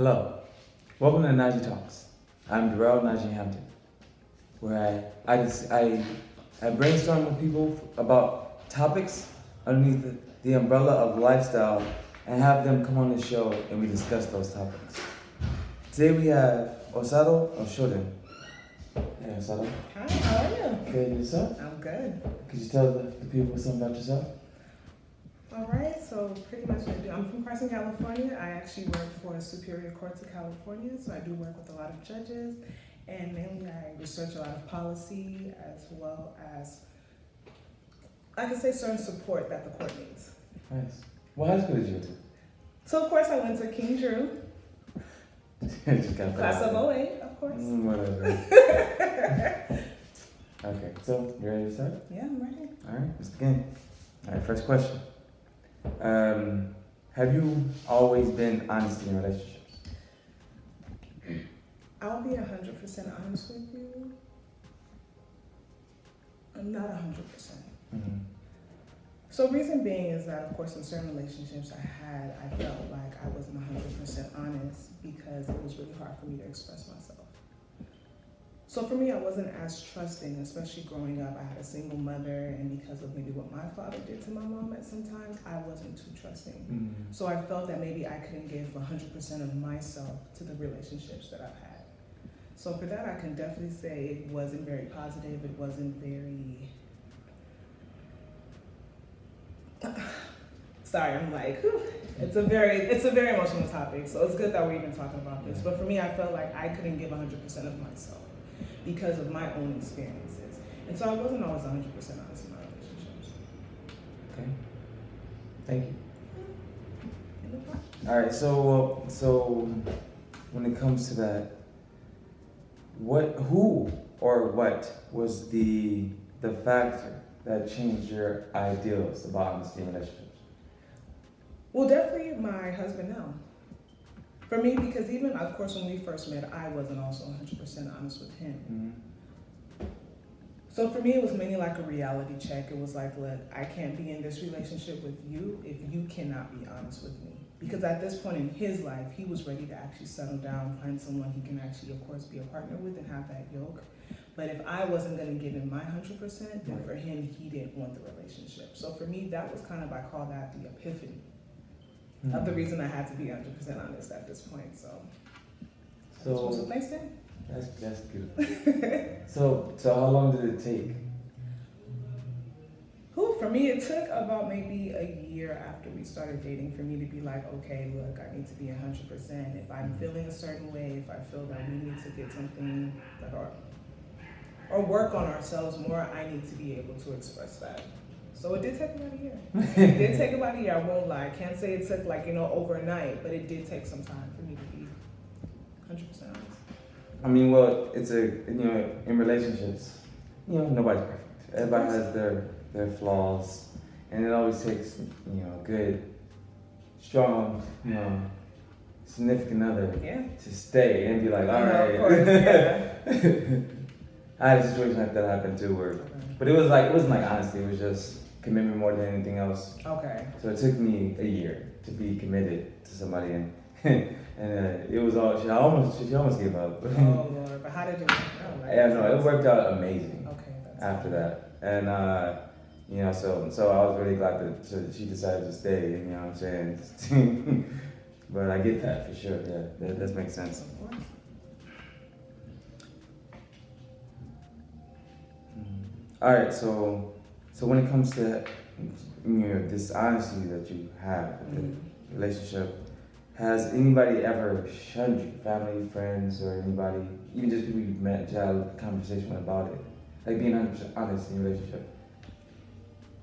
Hello, welcome to Najee Talks. I'm Darrell Najee Hampton, where I brainstorm with people about topics underneath the umbrella of lifestyle and have them come on the show and we discuss those topics. Today we have Osato Oshodin. Hey Osato. Hi, how are you? Good, and yourself? I'm good. Could you tell the people something about yourself? All right, so pretty much what I do, I'm from Carson, California. I actually work for Superior Courts of California, so I do work with a lot of judges, and mainly I research a lot of policy as well as, I could say, certain support that the court needs. Nice. What high school did you go to? So of course I went to King Drew, Just got that class out of there. '08, of course. Whatever. Okay, so you ready to start? Yeah, I'm ready. All right, let's begin. All right, first question. Have you always been honest in your relationships? I'll be 100% honest with you. I'm not 100%. Mm-hmm. So reason being is that, of course, in certain relationships I felt like I wasn't 100% honest because it was really hard for me to express myself. So for me, I wasn't as trusting, especially growing up. I had a single mother, and because of maybe what my father did to my mom at some times, I wasn't too trusting. Mm-hmm. So I felt that maybe I couldn't give 100% of myself to the relationships that I've had. So for that, I can definitely say it wasn't very positive. It wasn't very... Sorry, I'm like, whew. It's a very emotional topic. So it's good that we're even talking about this. But for me, I felt like I couldn't give 100% of myself because of my own experiences. And so I wasn't always 100% honest in my relationships. Okay. Thank you. All right. So when it comes to that, who or what was the factor that changed your ideals about honesty in relationships? Well, definitely my husband now. For me, because even, of course, when we first met, I wasn't also 100% honest with him. Mm-hmm. So for me, it was mainly like a reality check. It was like, look, I can't be in this relationship with you if you cannot be honest with me. Because at this point in his life, he was ready to actually settle down, find someone he can actually, of course, be a partner with and have that yoke. But if I wasn't going to give him my 100%, then for him, he didn't want the relationship. So for me, that was kind of, I call that the epiphany of the reason I had to be 100% honest at this point. So thanks, Dan. That's beautiful. So how long did it take? For me, it took about maybe a year after we started dating for me to be like, okay, look, I need to be 100%. If I'm feeling a certain way, if I feel that we need to get something like or work on ourselves more, I need to be able to express that. So it did take about a year. It did take about a year, I won't lie. I can't say it took overnight, but it did take some time for me to be 100% honest. I mean, well, it's in relationships, nobody's perfect. Everybody has their flaws, and it always takes, good, strong, significant other to stay and be like, all right. Of course, yeah. I had a situation like that happen too, but it wasn't like honesty. It was just commitment more than anything else. Okay. So it took me a year to be committed to somebody, and it was all she almost gave up. Oh Lord, but how did it work out? Yeah, no, it worked out amazing. Okay. After that, and so I was really glad that she decided to stay. You know what I'm saying? But I get that for sure. Yeah, that does make sense. Of course. All right, so when it comes to this honesty that you have in the relationship, has anybody ever shunned you, family, friends, or anybody, even just people you've met, to have a conversation about it, like being 100% honest in your relationship?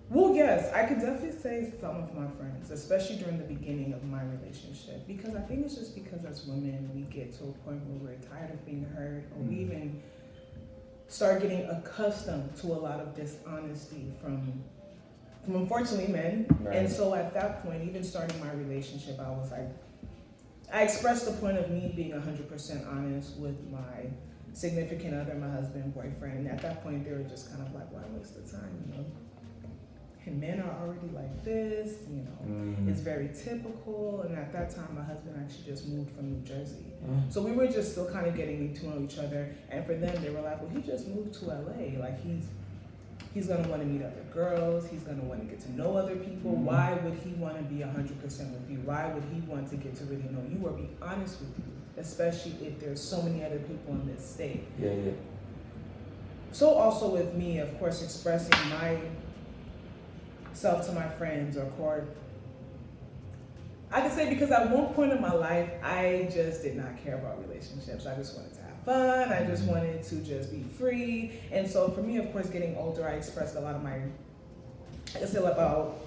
Well, yes, I could definitely say some of my friends, especially during the beginning of my relationship, because I think it's just because as women, we get to a point where we're tired of being hurt, or we even start getting accustomed to a lot of dishonesty from unfortunately men. Right. And so at that point, even starting my relationship, I was like, I expressed the point of me being 100% honest with my significant other, my husband, boyfriend. And at that point, they were just kind of like, why waste the time, and men are already like this, you know, it's very typical. And at that time, my husband actually just moved from New Jersey. So we were just still kind of getting to know each other. And for them, they were like, well, he just moved to LA. Like, he's going to want to meet other girls. He's going to want to get to know other people. Why would he want to be 100% with you? Why would he want to get to really know you or be honest with you? Especially if there's so many other people in this state. Yeah. So also with me, of course, expressing myself to my friends or court. I can say because at one point in my life, I just did not care about relationships. I just wanted to have fun. I just wanted to just be free. And so for me, of course, getting older, I expressed a lot of my, I can say about,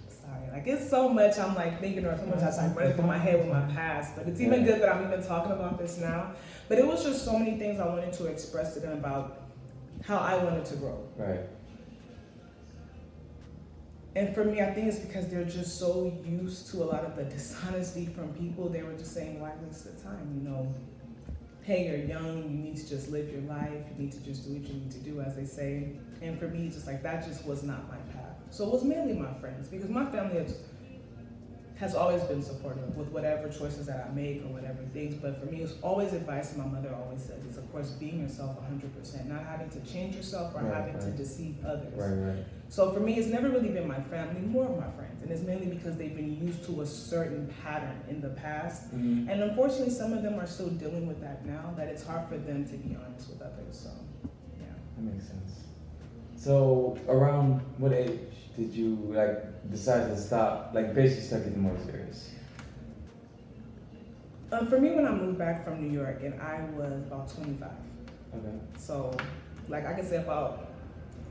sorry, like it's so much I'm like thinking or so much I'm like running through my head with my past. But it's even good that I'm even talking about this now. But it was just so many things I wanted to express to them about how I wanted to grow. Right. And for me, I think it's because they're just so used to a lot of the dishonesty from people. They were just saying, why waste the time? You know, hey, you're young, you need to just live your life. You need to just do what you need to do, as they say. And for me, just like that just was not my path. So it was mainly my friends, because my family has always been supportive with whatever choices that I make or whatever things. But for me, it's always advice my mother always said is, of course, being yourself 100%, not having to change yourself or having to deceive others. Right. So for me, it's never really been my family, more of my friends. And it's mainly because they've been used to a certain pattern in the past. And unfortunately, some of them are still dealing with that now, that it's hard for them to be honest with others. So, yeah. That makes sense. So around what age did you like decide to stop, like basically start getting more serious? For me, when I moved back from New York, and I was about 25. Okay. So, like I can say about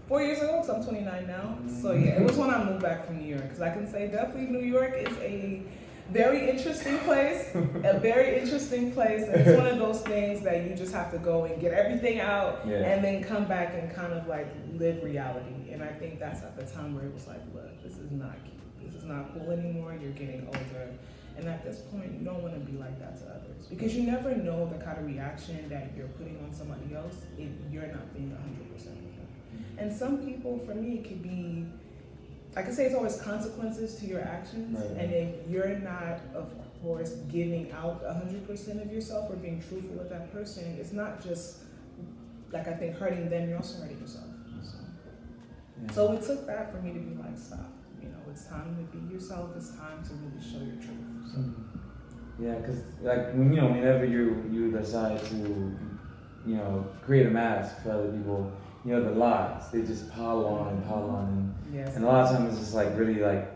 4 years ago, because I'm 29 now. So yeah, it was when I moved back from New York. Because I can say definitely New York is a very interesting place, a very interesting place. And it's one of those things that you just have to go and get everything out and then come back and kind of like live reality. And I think that's at the time where it was like, look, this is not cute. This is not cool anymore. You're getting older. And at this point, you don't want to be like that to others. Because you never know the kind of reaction that you're putting on somebody else if you're not being 100% with them. And some people, for me, it could be, I can say it's always consequences to your actions. Right. And if you're not, of course, giving out 100% of yourself or being truthful with that person, it's not just, like I think, hurting them, you're also hurting yourself. So it took that for me to be like, stop. You know, it's time to be yourself. It's time to really show your truth. So. Yeah, because like whenever you decide to, create a mask for other people, the lies, they just pile on, and a lot of times it's just like really like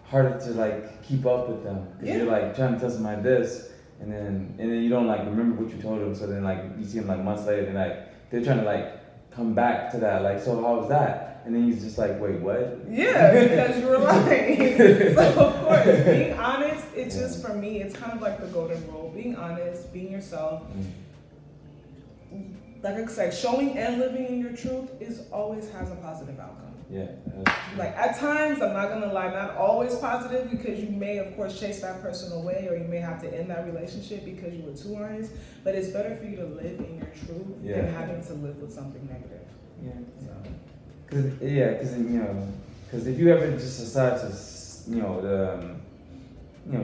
harder to like keep up with them because you're like trying to tell somebody this, and then you don't like remember what you told them, so then like you see them like months later, and like they're trying to like come back to that, like, so how was that? And then he's just like, wait, what? Yeah, because you were lying. So of course, being honest, it's just, for me, it's kind of like the golden rule. Being honest, being yourself. Like I said, showing and living in your truth always has a positive outcome. Yeah. Like at times, I'm not gonna lie, not always positive, because you may, of course, chase that person away, or you may have to end that relationship because you were too honest. But it's better for you to live in your truth than having to live with something negative. Yeah. So. Because if you ever just decide to,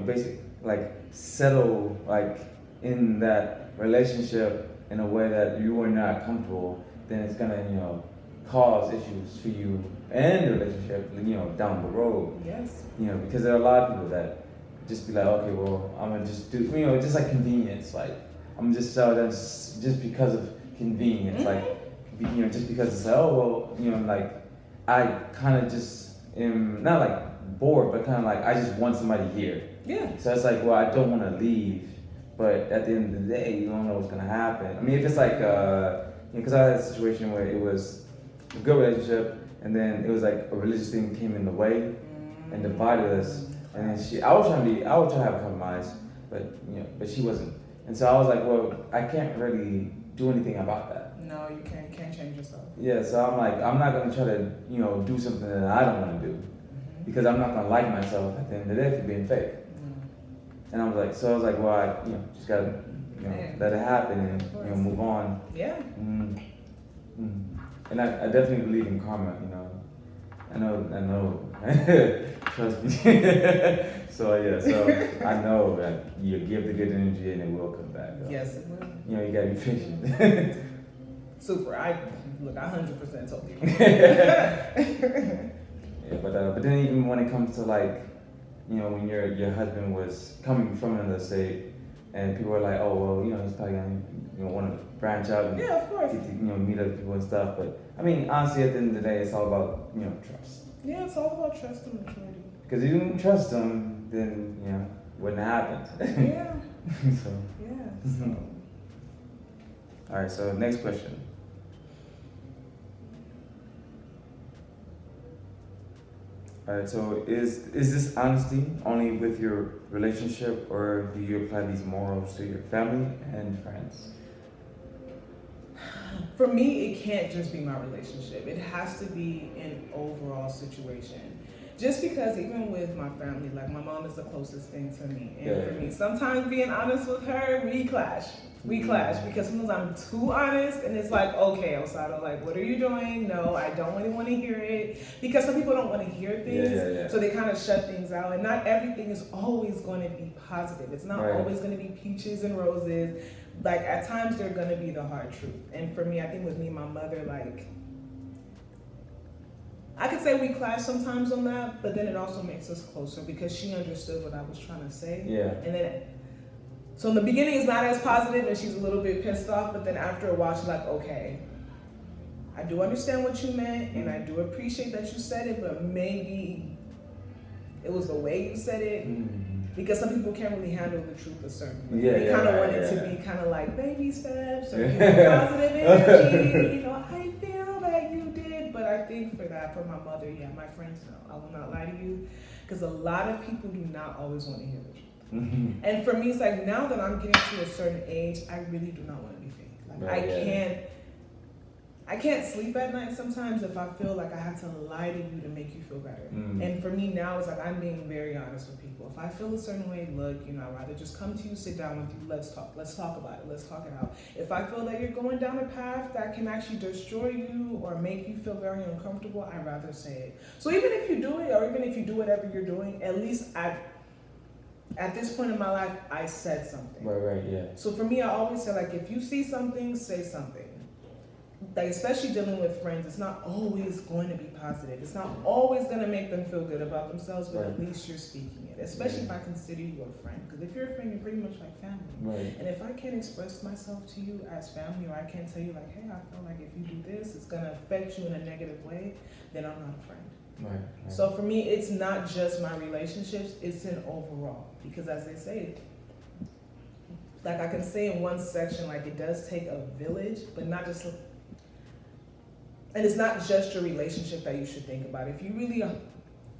basic like settle like in that relationship in a way that you are not comfortable, then it's gonna, cause issues for you and the relationship, down the road. Yes. Because there are a lot of people that just be like, okay, well, I'm gonna just do, just like convenience, like I'm gonna just sell that just because of convenience, like, just because it's like, oh, well, like I kind of just am not like bored, but kind of like I just want somebody here. Yeah. So it's like, well, I don't want to leave, but at the end of the day, you don't know what's gonna happen. I mean, if it's like, because I had a situation where it was a good relationship, and then it was like a religious thing came in the way and divided us. And then I was trying to have a compromise, but she wasn't. And so I was like, well, I can't really do anything about that. No, you can't change yourself. Yeah, so I'm like, I'm not gonna try to, do something that I don't want to do, because I'm not gonna like myself at the end of the day for being fake. And I was like, well, I, just gotta, let it happen and, move on. Yeah. And I definitely believe in karma, you know. I know. Trust me. So yeah, so I know that you give the good energy and it will come back. Though. Yes, it will. You know, you gotta be patient. Super. I 100% told you. Yeah, but then even when it comes to like, you know, when your husband was coming from another state, and people were like, oh well, you know, he's probably gonna, you know, want to branch out and Yeah, of course. get to, you know, meet other people and stuff. But I mean, honestly, at the end of the day, it's all about, you know, trust. Yeah, it's all about trust and maturity. Because if you didn't trust them, then you know, wouldn't have happened. Yeah. So. Yeah. So. All right. So next question. All right. So is this honesty only with your relationship, or do you apply these morals to your family and friends? For me, it can't just be my relationship. It has to be an overall situation. Just because even with my family, like my mom is the closest thing to me. And for me, sometimes being honest with her, we clash. We clash because sometimes I'm too honest and it's like, okay, Osato, like, what are you doing? No, I don't really want to hear it. Because some people don't want to hear things. So they kind of shut things out. And not everything is always going to be positive. It's not always going to be peaches and roses. Like at times they're going to be the hard truth. And for me, I think with me and my mother, like, I could say we clash sometimes on that, but then it also makes us closer because she understood what I was trying to say. Yeah. And then, so in the beginning it's not as positive and she's a little bit pissed off, but then after a while she's like, okay, I do understand what you meant and I do appreciate that you said it, but maybe it was the way you said it. Because some people can't really handle the truth a certain way. They kind of want it to be kind of like baby steps or positive energy. You know, I feel that you did. But I think for my mother, my friends know. I will not lie to you. Because a lot of people do not always want to hear the truth. And for me, it's like now that I'm getting to a certain age, I really do not want to be fake. Like I can't sleep at night sometimes if I feel like I have to lie to you to make you feel better. And for me now, it's like I'm being very honest with people. If I feel a certain way, look, you know, I'd rather just come to you, sit down with you, let's talk about it, let's talk it out. If I feel that you're going down a path that can actually destroy you or make you feel very uncomfortable, I'd rather say it. So even if you do it, or even if you do whatever you're doing, at least at this point in my life, I said something. Right, yeah. So for me, I always say, like, if you see something, say something. Like, especially dealing with friends, it's not always going to be positive. It's not always going to make them feel good about themselves, but at least you're speaking it. Especially if I consider you a friend. Because if you're a friend, you're pretty much like family. Right. And if I can't express myself to you as family, or I can't tell you, like, hey, I feel like if you do this, it's going to affect you in a negative way, then I'm not a friend. Right. So for me, it's not just my relationships, it's an overall. Because as they say, like I can say in one section, like it does take a village, but not just, and it's not just your relationship that you should think about. If you really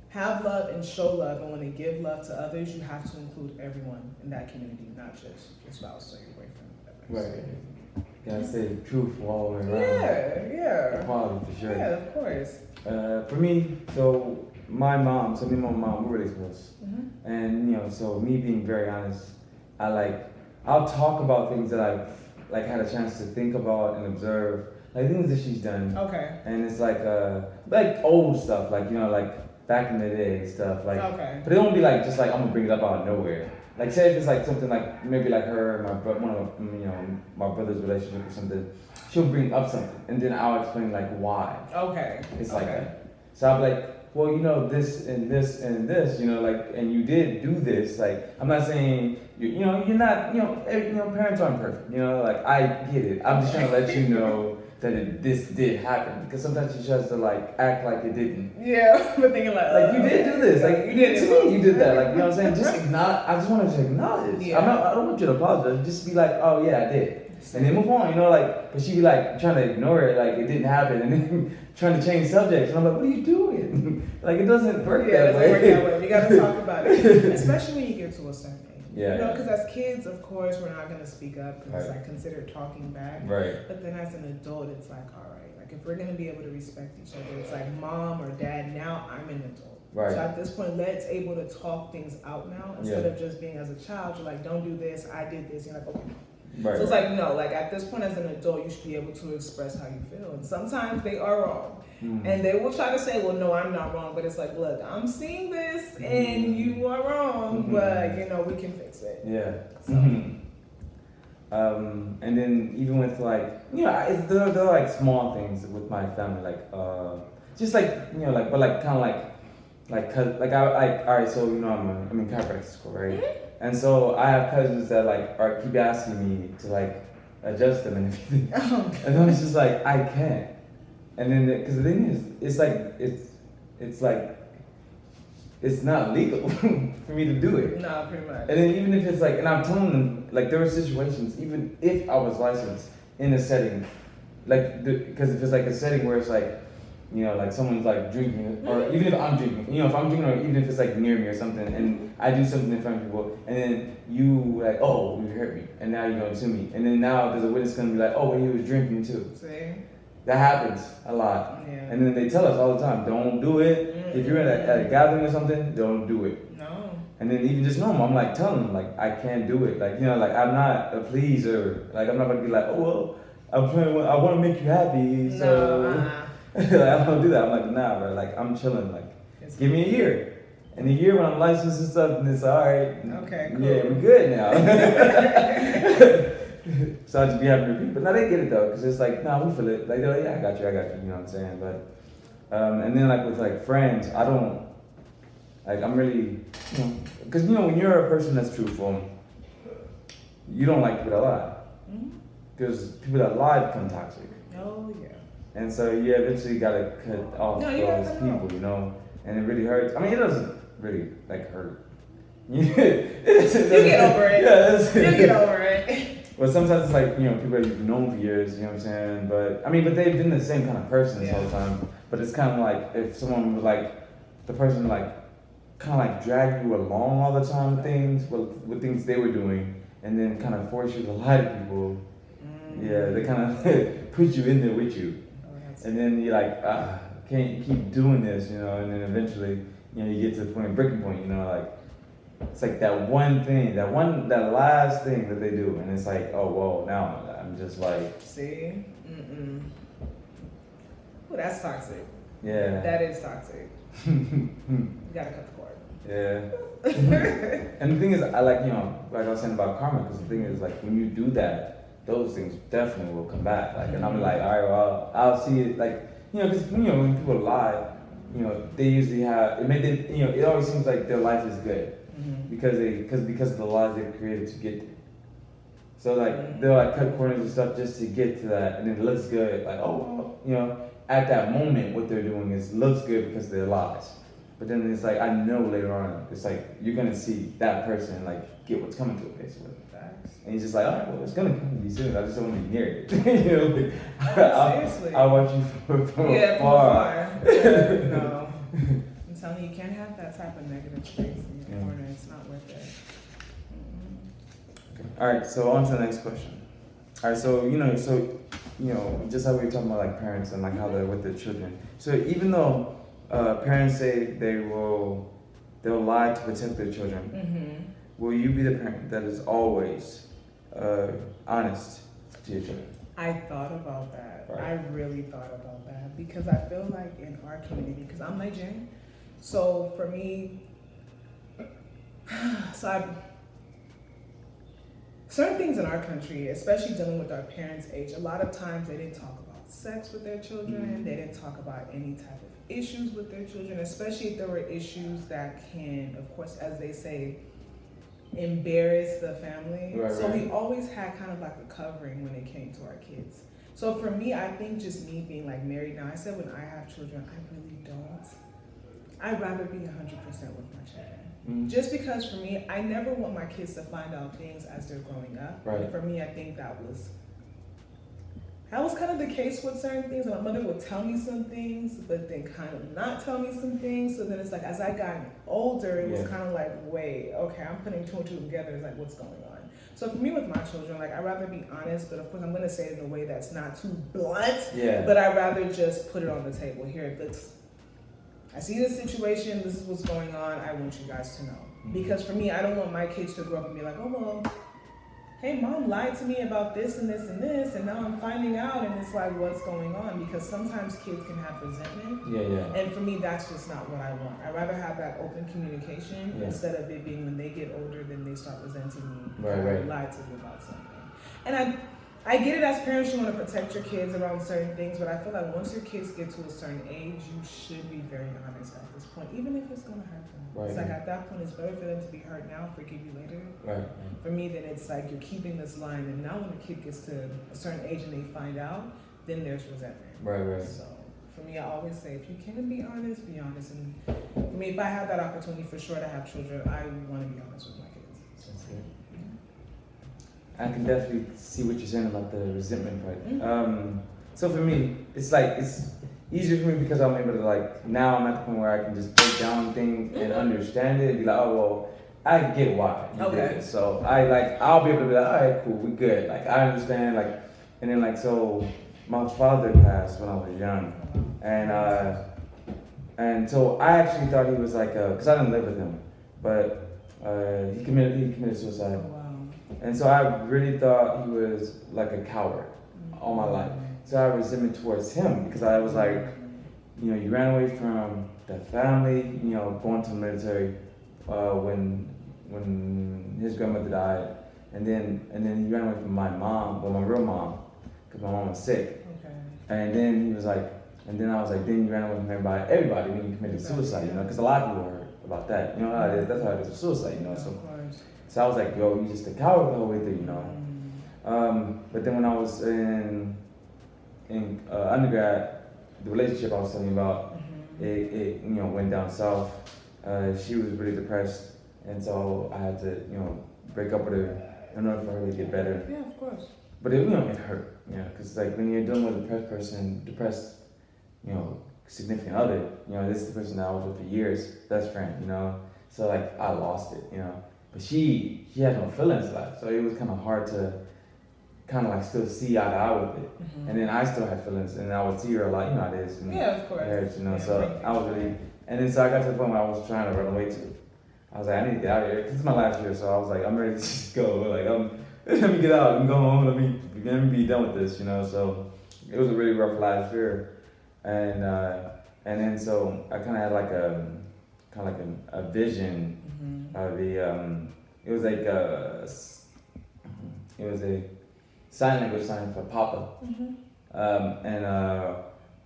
have love and show love and want to give love to others, you have to include everyone in that community, not just your spouse or your boyfriend. Whatever. Right. Gotta say the truth all the way around. Yeah. Equality for sure. Yeah, of course. For me, so my mom, me and my mom, we're really close. And, you know, so me being very honest, I'll talk about things that I've had a chance to think about and observe, like things that she's done. Okay. And it's like old stuff, like, you know, like back in the day stuff, like. Okay. But it won't be like just like I'm gonna bring it up out of nowhere. Like say if it's like something like maybe like her and my brother's relationship or something, she'll bring up something and then I'll explain like why. Okay. It's like that. So I'll be like, well, you know, this and this and this, you know, like, and you did do this. Like, I'm not saying, you're not, parents aren't perfect. You know, like, I get it. I'm just trying to let you know that this did happen. Because sometimes she tries to, like, act like it didn't. Yeah, but thinking like you did do this. Like, you did to me, you did that. Like, you know what I'm saying? Just acknowledge. I just want to acknowledge. Yeah. I don't want you to apologize. Just be like, oh, yeah, I did. And then move on, you know, like, but she be like trying to ignore it, like it didn't happen, and then trying to change subjects. And I'm like, what are you doing? Like, it doesn't work that way. It doesn't work that way. We got to talk about it, especially when you get to a certain age. Yeah. You know, because as kids, of course, we're not going to speak up because Right. it's like considered talking back. Right. But then as an adult, it's like, all right, like if we're going to be able to respect each other, it's like mom or dad. Now I'm an adult. Right. So at this point, let's able to talk things out now instead of just being as a child. You're like, don't do this. I did this. You're like, okay. Right. So it's like, no, like at this point as an adult, you should be able to express how you feel. And sometimes they are wrong. And they will try to say, well, no, I'm not wrong. But it's like, look, I'm seeing this and you are wrong, but you know, we can fix it. Yeah. So. And then even with like, you know, they're like small things with my family, like, just like, you know, like, but like kind of like, cause like all right, so you know, I'm in chiropractic school, right? And so I have cousins that like keep asking me to like adjust them and everything, and I'm just like, I can't. And then, because the thing is, it's like, it's not legal for me to do it. No, pretty much. And then even if it's like, and I'm telling them, like there were situations, even if I was licensed in a setting, like, because if it's like a setting where it's like, you know, like someone's like drinking, or even if I'm drinking, you know, if I'm drinking, or even if it's like near me or something, and I do something in front of people, and then you like, oh, you hurt me, and now you're going to sue me, and then now there's a witness going to be like, oh, but he was drinking too. See? That happens a lot. Yeah. And then they tell us all the time, don't do it. If you're at a gathering or something, don't do it. No. And then even just normal, I'm like telling them, like, I can't do it. Like, you know, like, I'm not a pleaser. Like, I'm not going to be like, oh, well, I want to make you happy. So, like, I don't do that. I'm like, nah, bro. Like, I'm chilling. Like, give me a year. And a year when I'm licensed and stuff, and it's all right. Okay, cool. Yeah, we're good now. So I just be having to repeat, but now they get it though, because it's like, nah, we feel it. Like, they're like, yeah, I got you, you know what I'm saying? But, and then like with like friends, I don't, like, I'm really, you know, because you know, when you're a person that's truthful, you don't like people that lie. Because people that lie become toxic. Oh, yeah. And so you eventually gotta cut off those people, you know, and it really hurts. I mean, it doesn't really like hurt. You get over it. Yeah, you get over it. But sometimes it's like, you know, people that you've known for years, you know what I'm saying? But, I mean, but they've been the same kind of person this whole time. But it's kind of like, if someone was like, the person like, kind of like drag you along all the time with things, with things they were doing, and then kind of force you to lie to people. Yeah, they kind of put you in there with you. And then you're like, can't keep doing this, you know, and then eventually, you know, you get to the breaking point, you know, like, it's like that one thing, that last thing that they do, and it's like, oh, whoa, now I'm just like... See? Well, that's toxic. Yeah. That is toxic. You gotta cut the cord. Yeah. And the thing is, I like, you know, like I was saying about karma, because the thing is, like, when you do that, those things definitely will come back. Like, and I'm like, all right, well, I'll see it, like, you know, because, you know, when people lie, you know, they usually have, you know, it always seems like their life is good. Because of the lies they've created to get there. So like they'll like cut corners and stuff just to get to that, and it looks good. Like, oh, well, you know, at that moment what they're doing looks good because of their lies. But then it's like, I know later on, it's like you're gonna see that person like get what's coming to it basically. And he's just like, all right, well, it's gonna come to me soon. I just don't want to be near it. You know, like, Seriously. I'll watch you from afar. Yeah, no. I'm telling you, you can't have that type of negative space in your corner. It's not worth it. Okay. All right, so on to the next question. All right, so you know, just how we were talking about like parents and like how they're with their children. So even though parents say they'll lie to protect their children, will you be the parent that is always honest to your children? I thought about that. Right. I really thought about that because I feel like in our community, because I'm Nigerian, so for me, certain things in our country, especially dealing with our parents' age, a lot of times they didn't talk about sex with their children. They didn't talk about any type of issues with their children, especially if there were issues that can, of course, as they say, embarrass the family. So we always had kind of like a covering when it came to our kids. So for me, I think just me being like married now, I said when I have children, I really don't. I'd rather be 100% with my children. Just because for me, I never want my kids to find out things as they're growing up. Right. For me, I think that was kind of the case with certain things. My mother would tell me some things, but then kind of not tell me some things. So then it's like, as I got older, it was kind of like, wait, okay, I'm putting two and two together. It's like, what's going on? So for me with my children, like, I'd rather be honest, but of course I'm going to say it in a way that's not too blunt. Yeah. But I'd rather just put it on the table. Here, I see this situation. This is what's going on. I want you guys to know. Because for me, I don't want my kids to grow up and be like, oh, well, hey, mom lied to me about this and this and this, and now I'm finding out, and it's like, what's going on? Because sometimes kids can have resentment. Yeah. And for me, that's just not what I want. I'd rather have that open communication instead of it being when they get older, then they start resenting me. Right. Lied to me about something. And I get it, as parents, you want to protect your kids around certain things, but I feel like once your kids get to a certain age, you should be very honest at this point, even if it's going to hurt them. Right. It's like at that point, it's better for them to be hurt now, forgive you later. Right. For me, then it's like you're keeping this line, and now when the kid gets to a certain age and they find out, then there's resentment. Right. So for me, I always say, if you can be honest, be honest. And for me, if I have that opportunity for sure to have children, I want to be honest with my kids. That's good. I can definitely see what you're saying about the resentment part. Mm-hmm. So for me, it's like it's easier for me because I'm able to like now I'm at the point where I can just break down things and understand it and be like, oh well, I get why you did it. So I'll be able to be like, all right, cool, we good. Like I understand and then so my father passed when I was young, and so I actually thought he was like because I didn't live with him, but he committed suicide. Oh, wow. And so I really thought he was like a coward all my life. So I had resentment towards him because I was like, you ran away from the family, going to the military when his grandmother died, and then he ran away from my mom, my real mom, because my mom was sick. Okay. And then he was like, and then I was like, then you ran away from everybody when you committed suicide, because a lot of people heard about that. You know how it is. That's how it is with suicide, So I was like, yo, you just a coward the whole way through, But then when I was in undergrad, the relationship I was telling you about, it went down south. She was really depressed, and so I had to, break up with her in order for her to get better. Yeah, of course. But it hurt, because like when you're dealing with a depressed, significant other, this is the person that I was with for years, best friend, So like I lost it, But she had no feelings left, so it was kind of hard to kind of like still see eye to eye with it. And then I still had feelings, and I would see her a lot, how it is. Yeah, of course. Marriage, so I was really, and then so I got to the point where I was trying to run away to. I was like, I need to get out of here, because it's my last year, so I was like, I'm ready to just go. Like, let me get out and go home. Let me be done with this, So it was a really rough last year, and then so I kind of had like a vision of it was a sign language sign for Papa,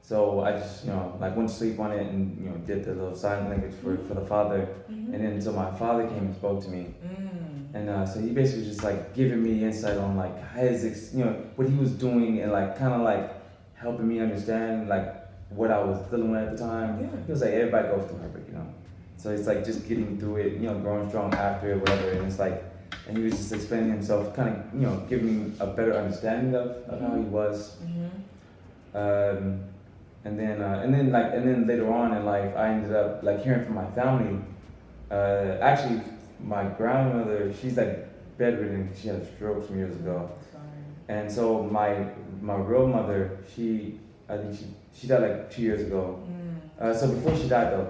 so I just went to sleep on it and did the little sign language for the father, and then so my father came and spoke to me, and so he basically was just like giving me insight on like his what he was doing and like kind of like helping me understand like what I was dealing with at the time. Yeah. He was like, everybody goes through heartbreak, So it's like just getting through it, growing strong after it, whatever. And it's like, and he was just explaining himself, kind of, giving me a better understanding of how he was. And then later on in life, I ended up like hearing from my family. Actually, my grandmother, she's like bedridden. She had a stroke some years ago. And so my real mother, I think she died like 2 years ago. So before she died though,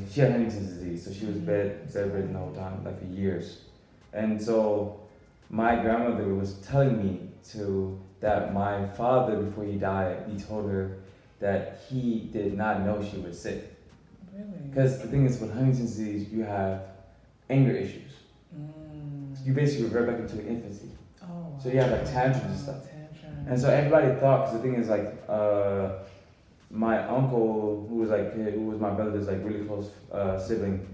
she had Huntington's disease, so she was bedridden the whole time, like for years. And so my grandmother was telling me that my father, before he died, he told her that he did not know she was sick. Really? Because the thing is, with Huntington's disease, you have anger issues. You basically revert back into infancy. Oh, wow. So you have like tantrums and stuff. And so everybody thought, because the thing is like, my uncle, who was my brother's like really close sibling,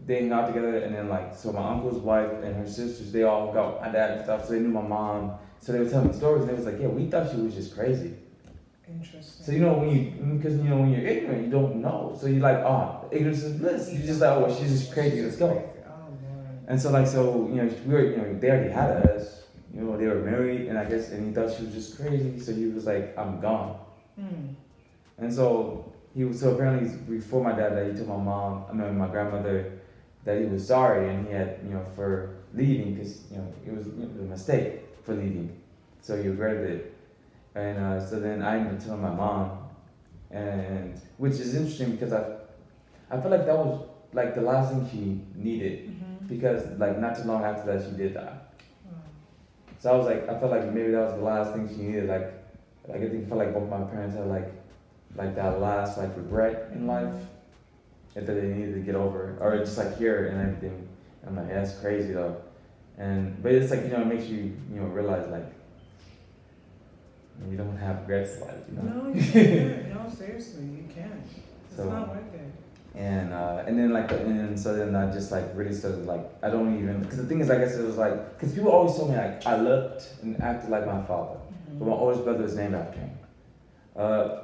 they hung out together, and then like, so my uncle's wife and her sisters, they all got my dad and stuff, so they knew my mom. So they were telling me stories, and they was like, yeah, we thought she was just crazy. Interesting. So when you're ignorant, you don't know. So you're like, oh, ignorance is bliss. You're just like, oh, she's just crazy, let's go. And so like, they already had us. They were married, and he thought she was just crazy, so he was like, I'm gone. And so apparently before my dad died, he told my grandmother that he was sorry, and he had, for leaving, because, it was a mistake for leaving. So he regretted it. And so then I ended up telling my mom, and which is interesting because I feel like that was like the last thing she needed, because like not too long after that she did die. So I was like, I felt like maybe that was the last thing she needed. Like I think I felt like both my parents had like that last like regret in life that they needed to get over or just like hear it and everything. I'm like, yeah, that's crazy though. But it's like, it makes you, realize like you don't have regrets in life, No, you can't. No, seriously, you can't. It's So- not worth it. And then so then I just like really started like I don't even because the thing is I guess it was like because people always told me like I looked and acted like my father, but my oldest brother is named after him.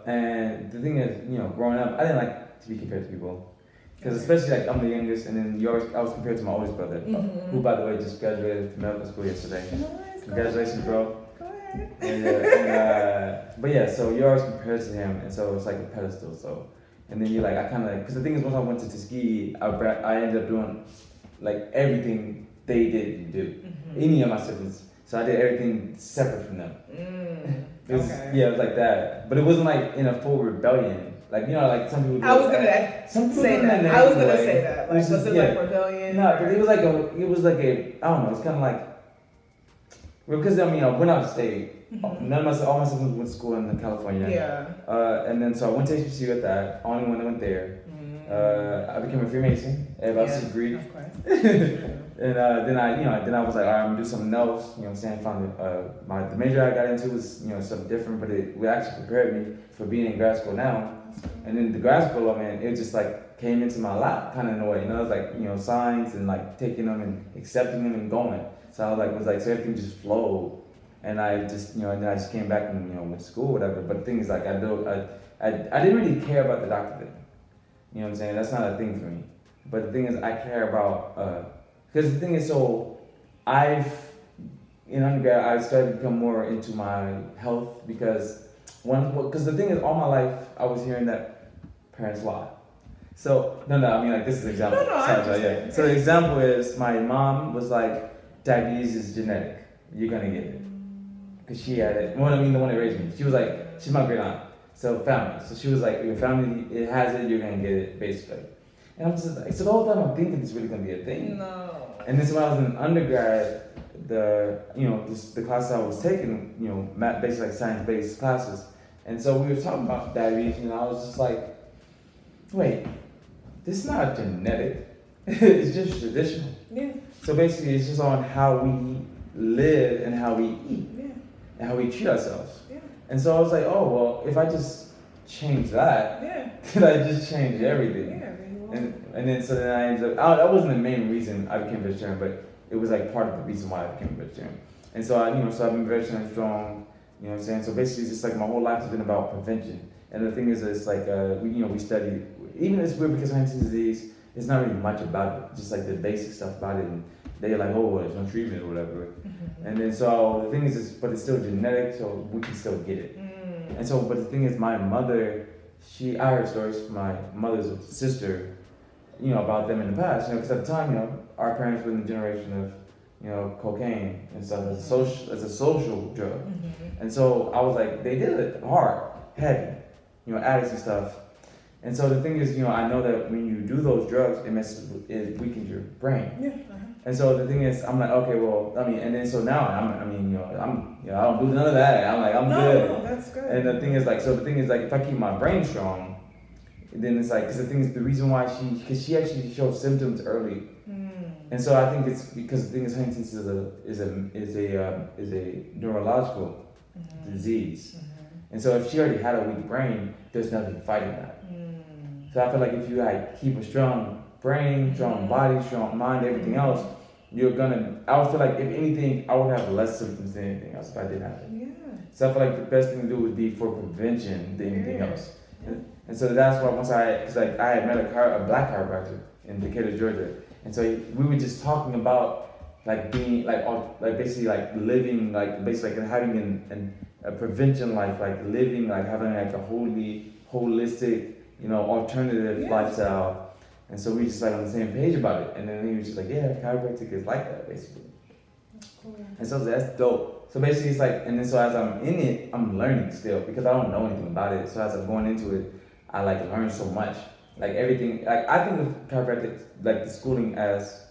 And the thing is, growing up, I didn't like to be compared to people because especially like I'm the youngest, and then I was compared to my oldest brother, who by the way just graduated from medical school yesterday. Nice. Congratulations, bro. Go ahead. But yeah, so you're always compared to him, and so it's like a pedestal. So, and then you like, I kind of because the thing is, once I went to Tuskegee, I ended up doing like everything they didn't do, any of my siblings. So I did everything separate from them. It was, yeah, it was like that, but it wasn't like in a full rebellion. Like like some people. I was gonna say that. I was gonna say that. Like, was it like rebellion? No, but it was like a. I don't know. It's kind of like. Because I mean, I went out of state. All my siblings went to school in California. Yeah. And then so I went to HBCU at that. Only one that went there. I became a Freemason. Everybody else agreed. Of course. And then I was like, all right, I'm gonna do something else. You know what I'm saying? Found the major I got into was something different, but it actually prepared me for being in grad school now. And then the grad school, it just like came into my lap kind of in a way. It was like signs and like taking them and accepting them and going. So I was like so everything just flowed. And I just, and then I just came back and, went to school, whatever. But the thing is, like, I didn't really care about the doctor thing. You know what I'm saying? That's not a thing for me. But the thing is, I care about, because the thing is, so in undergrad, I started to become more into my health because the thing is, all my life, I was hearing that parents lie. So, no, I mean, like, this is an example. No, So the example is, my mom was like, diabetes is genetic. You're going to get it. Because she had it. Well, I mean, the one that raised me. She was like, she's my great aunt. So family. So she was like, your family, it has it, you're going to get it, basically. And I'm just like, so the whole time I'm thinking it's really going to be a thing. No. And then so when I was in undergrad, the classes I was taking, basically like science-based classes. And so we were talking about diabetes, and I was just like, wait, this is not genetic. It's just traditional. Yeah. So basically, it's just on how we live and how we eat. Yeah. And how we treat ourselves. Yeah. And so I was like, oh, well, if I just change that, then I just change everything. Yeah. And then so then I ended up, that wasn't the main reason I became vegetarian, but it was like part of the reason why I became vegetarian. And so so I've been vegetarian strong, you know what I'm saying? So basically it's just like my whole life has been about prevention. And the thing is, it's like, we study, even it's weird because Huntington's disease, it's not really much about it, just like the basic stuff about it. And they're like, oh, well, there's no treatment or whatever. And then so the thing is, but it's still genetic, so we can still get it. And so, but the thing is, my mother, I heard stories from my mother's sister, about them in the past, because at the time, our parents were in the generation of, cocaine and stuff as a social drug. And so I was like, they did it hard, heavy, addicts and stuff. And so the thing is, I know that when you do those drugs, it weakens your brain. Yeah. And so the thing is, I'm like, okay, well, and then so now I don't do none of that. I'm like, I'm good. No, that's good. And the thing is, if I keep my brain strong, then it's like, because the thing is, the reason why she actually showed symptoms early. And so I think it's because the thing is, Huntington's is a neurological disease. And so if she already had a weak brain, there's nothing fighting that. So I feel like if you keep a strong brain, strong body, strong mind, everything else, I would feel like if anything, I would have less symptoms than anything else if I didn't have it. Yeah. So I feel like the best thing to do would be for prevention than anything else. And so that's why because I had met a black chiropractor in Decatur, Georgia. And so we were just talking about being basically living basically having a prevention life, living having a holistic, alternative lifestyle. And so we just on the same page about it. And then he was just like, yeah, chiropractic is like that basically. That's cool. And so that's dope. So basically it's and then so as I'm in it, I'm learning still because I don't know anything about it. So as I'm going into it, I learn so much. Everything, I think of chiropractic, the schooling as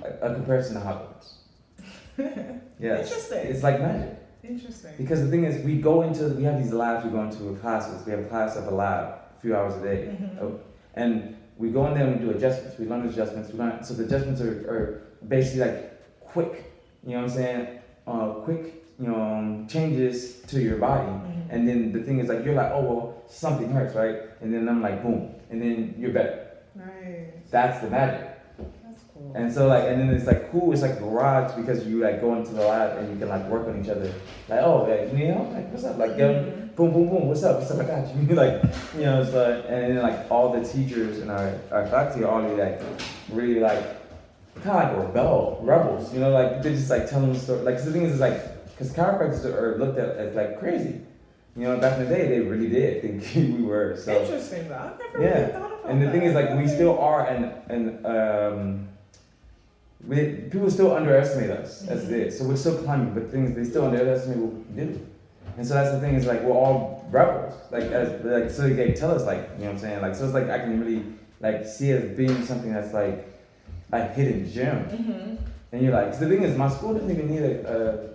a comparison to Hogwarts. Yeah, Interesting. it's like magic. Interesting. Because the thing is, we have these labs, we go into classes. We have a class of a lab, a few hours a day. And we go in there and we do adjustments. We learn adjustments. So the adjustments are basically like quick, you know what I'm saying? Quick, changes to your body. And then the thing is like, you're like, oh, well, something hurts, right? And then I'm like, boom. And then you're better. Nice. That's the magic. That's cool. And so like, and then it's like cool. It's like a garage because you like go into the lab and you can like work on each other. Like, oh, like, you know, like what's up? Like, boom, boom, boom. What's up? I got you. Like, so and then like all the teachers and our faculty are all like really like kind of like rebels. Like they just like telling the story. Like 'cause the thing is like, because chiropractors are looked at as like crazy. Back in the day, they really did think we were. So interesting though. I never really thought about that. And the thing is, like, we still are, and people still underestimate us as it is. So we're still climbing, but things they still underestimate what we do. And so that's the thing is like we're all rebels, so they tell us like, you know what I'm saying, like, so it's like I can really like see it as being something that's like a hidden gem. And you're like, 'cause the thing is, my school doesn't even need a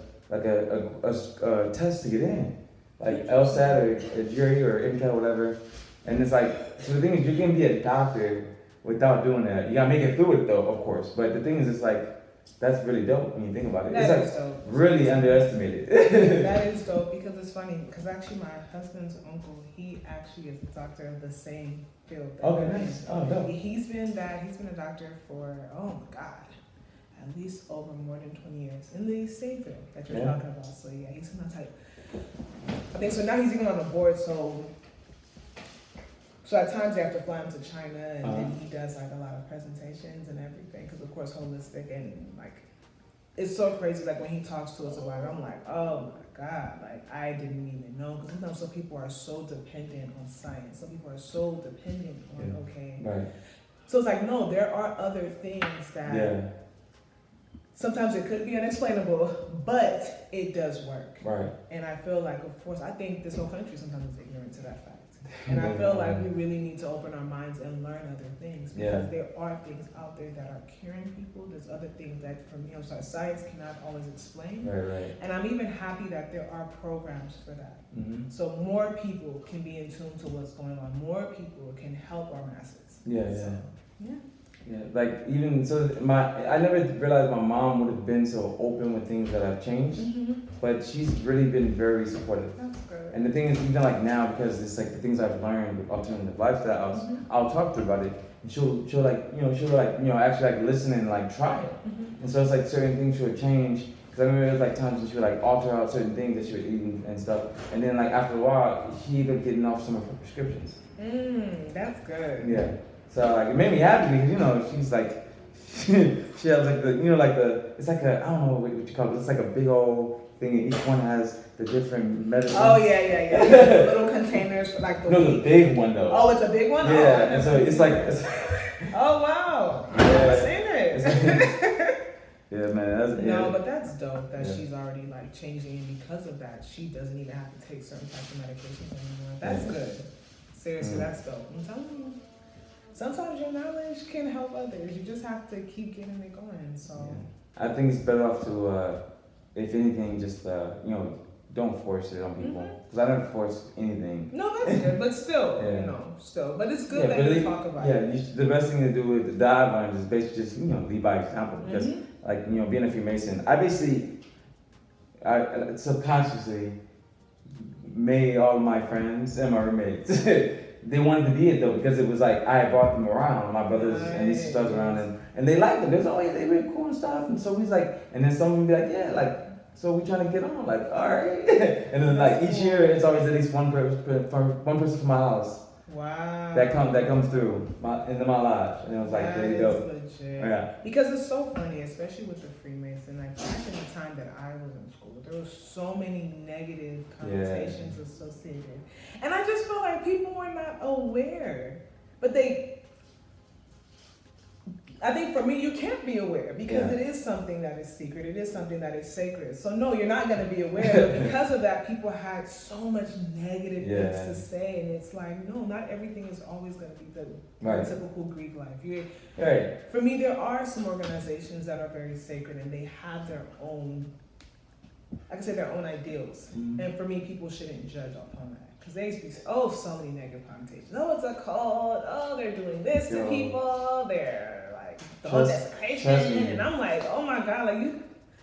test to get in. Like LSAT or a jury or MCAT or whatever. And it's like, so the thing is, you can be a doctor without doing that. You gotta make it through it though, of course. But the thing is, it's like, that's really dope when you think about it. That it's is like dope. really underestimated. That is dope because it's funny. Because actually, my husband's uncle, he actually is a doctor of the same field. Okay, nice. Oh, dope. He's been a doctor for, oh my God, at least over more than 20 years in the same field that you're talking about. So yeah, he's in that type. I think so. Now he's even on the board. So at times they have to fly him to China, and then he does like a lot of presentations and everything. Because of course, holistic and like it's so crazy. Like when he talks to us about it, I'm like, oh my God, like I didn't even know. Because sometimes some people are so dependent on science. Some people are so dependent on Right. So it's like no, there are other things that. Yeah. Sometimes it could be unexplainable, but it does work. Right. And I feel like, of course, I think this whole country sometimes is ignorant to that fact. And I feel like we really need to open our minds and learn other things because there are things out there that are curing people. There's other things that, science cannot always explain. Right. And I'm even happy that there are programs for that. So more people can be in tune to what's going on. More people can help our masses. Yeah, like even so, I never realized my mom would have been so open with things that have changed, but she's really been very supportive. That's good. And the thing is, even like now, because it's like the things I've learned with alternative lifestyles, I'll talk to her about it, and she'll actually like listen and like try it. And so it's like certain things she would change. Because I remember there was like times when she would like alter out certain things that she would eat and stuff, and then like after a while, she ended up getting off some of her prescriptions. That's good. Yeah. So like it made me happy because she's like she has like it's like I don't know what you call it. It's like a big old thing, and each one has the different medicines. Oh yeah. The little containers for like the. No, the big one though. Oh, it's a big one. Yeah, and so it's like. Oh wow! I've never seen it. Yeah, man. But that's dope that she's already like changing, and because of that, she doesn't even have to take certain types of medications anymore. That's good. Seriously, that's dope. I'm telling you. Sometimes your knowledge can help others. You just have to keep getting it going. So I think it's better off to, if anything, just don't force it on people. Because I never force anything. No, that's good. But still, but it's good that you talk about it. Yeah, the best thing to do with the dive line is basically just lead by example. Because being a Freemason, I subconsciously made all my friends and my roommates. They wanted to be it though because it was like I brought them around, my brothers and these sisters around, and they liked it. They was they really cool and stuff. And so he's like, and then someone would be like, so we trying to get on, like, all right. And then like each year it's always at least one person from my house. Wow. That comes through into my lodge, and it was like, there you go. Legit. Yeah. Because it's so funny, especially with the Freemason. Like back in the time that I was in school, there was so many negative connotations associated, and I just felt like people were not aware. But I think for me, you can't be aware because Yeah. it is something that is secret. It is something that is sacred. So no, you're not gonna be aware. But because of that, people had so much negative things to say, and it's like, no, not everything is always gonna be the typical Greek life. Right. For me, there are some organizations that are very sacred, and they have their own, I can say, their own ideals. Mm-hmm. And for me, people shouldn't judge upon that. Because they speak, so many negative connotations. Oh, it's a cult. Oh, they're doing this to people. They're like, the whole desecration. And I'm like, oh my God, like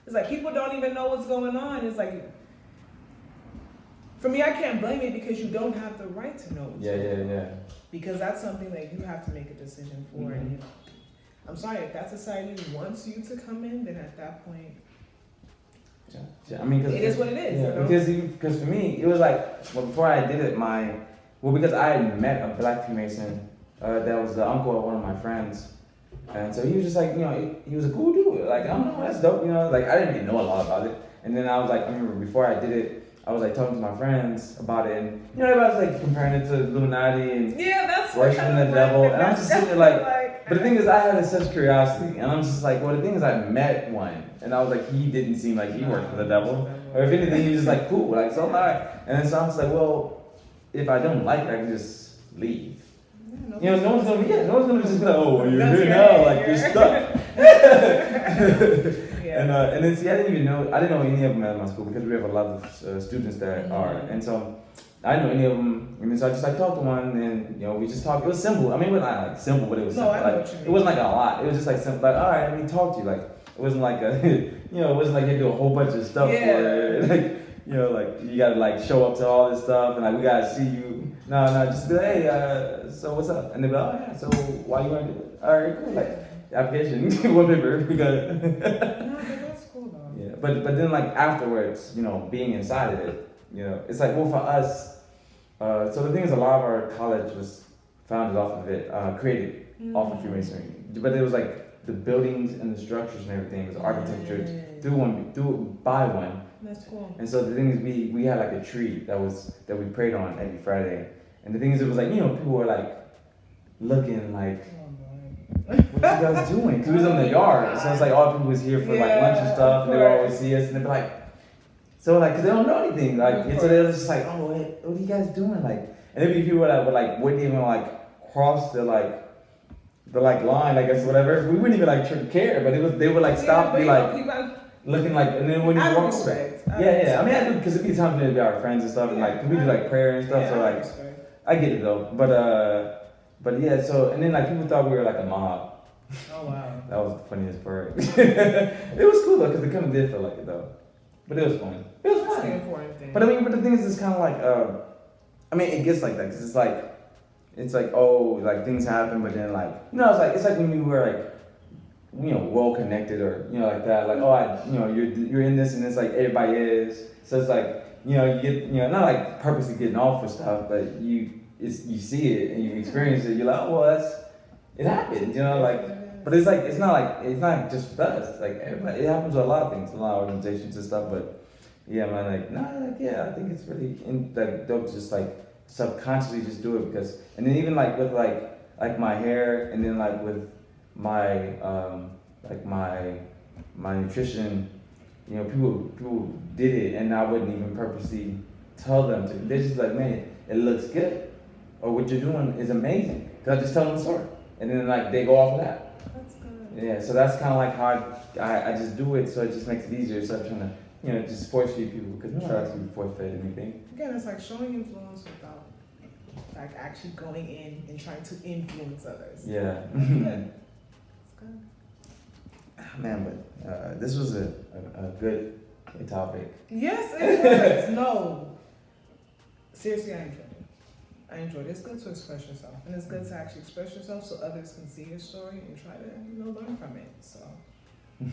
it's like people don't even know what's going on. It's like, for me, I can't blame you because you don't have the right to know what's going on. Yeah. Because that's something that you have to make a decision for. Mm-hmm. And I'm sorry, if that society wants you to come in, then at that point, I mean, cause it is what it is. Yeah, you know? Because for me, it was like, well, before I did it, because I had met a black Freemason that was the uncle of one of my friends. And so he was just like, you know, he was a cool dude. Like, I don't know, that's dope, you know. Like, I didn't really know a lot about it. And then I was like, I remember before I did it, I was like talking to my friends about it. And, you know, everybody's like comparing it to Illuminati and worshiping the devil. And I'm just sitting there like, but the thing is, I had such curiosity. And I'm just like, well, the thing is, I met one. And I was like, he didn't seem like he worked for the devil. Or if anything, he was just like, cool. Like, so I'm like, and then so I was like, well, if I don't like it, I can just leave. You know, no one's gonna just be like, oh, well, you're here now, like you're stuck. And then see, I didn't know any of them at my school because we have a lot of students that are, and so I didn't know any of them. And then so I just like talked to one, and you know, we just talked. It was simple. I mean, it was not like simple, but it was simple. Like, it wasn't like a lot. It was just like simple. Like, all right, let me talk to you. Like, it wasn't like it wasn't like you had to do a whole bunch of stuff for it. Like, you know, like you gotta like show up to all this stuff, and like we gotta see you. No, just be like, hey, so what's up? And they be like, oh yeah, so why you wanna do it? All right, cool. Like application, whatever. We got it. No, but that's cool though. Yeah, but then like afterwards, you know, being inside of it, you know, it's like, well, for us, so the thing is, a lot of our college was founded off of it, created off of Freemasonry, but it was like the buildings and the structures and everything was architecture by one. That's cool. And so the thing is, we had like a tree that we prayed on every Friday, and the thing is, it was like, you know, people were like looking like, what you guys doing? Because we was in the yard, so it's like all people was here for like lunch and stuff, and they would always see us, and they'd be like, so like, because they don't know anything, like, and so they was just like, oh, what are you guys doing? Like, and there'd be people that wouldn't even like cross the line, I guess, whatever. We wouldn't even like care, but they would like stop and be like looking like, and then when you walk away. Yeah. I mean, I do, because it'd be times when it'd be our friends and stuff, and like we do like prayer and stuff. So like, I get it though. But yeah. So and then like people thought we were like a mob. Oh wow. That was the funniest part. It was cool though, because they kind of did feel like it though. But it was fun. It was fun. That's the important thing. But I mean, the thing is, it's kind of like, I mean, it gets like that because it's like, oh, like things happen, but then like, you know, it's like when you were like, you know, well connected or, you know, like that, like, oh, you're in this, and it's like everybody is, so it's like, you know, you get, you know, not like purposely getting off for stuff, but you see it and you experience it, you're like, oh, well, it happened, you know, like, but it's not just with us, like everybody, it happens with a lot of things, a lot of organizations and stuff, but yeah, man, I think it's really like dope to just like subconsciously just do it, because, and then even like with like my hair, and then like with my my nutrition, you know, people did it, and I wouldn't even purposely tell them to. They're just like, man, it looks good, or what you're doing is amazing. Cause I just tell them the story, and then like they go off of that. That's good. Yeah, so that's kind of like how I just do it, so it just makes it easier. So I'm trying to, you know, just force feed people, because I'm trying to force fed anything. Again, it's like showing influence without like actually going in and trying to influence others. Yeah. That's good. Man, but this was a good topic. Yes, it was. No. Seriously, I enjoyed it. It's good to express yourself. And it's good to actually express yourself so others can see your story and try to, learn from it. So, yeah,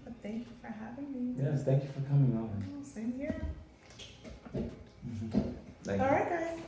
but thank you for having me. Yes, thank you for coming on. Oh, same here. Thank you. All right, guys.